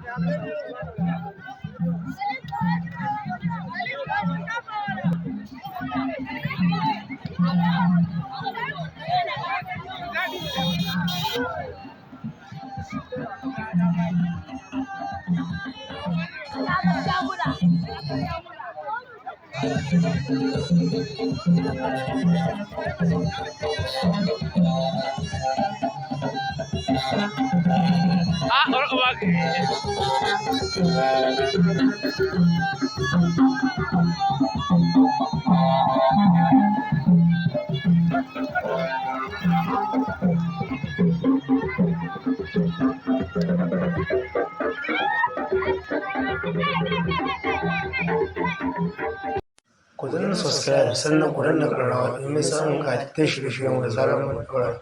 Ku danna subscribe sannan ku danna ƙararrawa domin samun ƙayyadattun shirye-shiryen da zarar mun ɗora.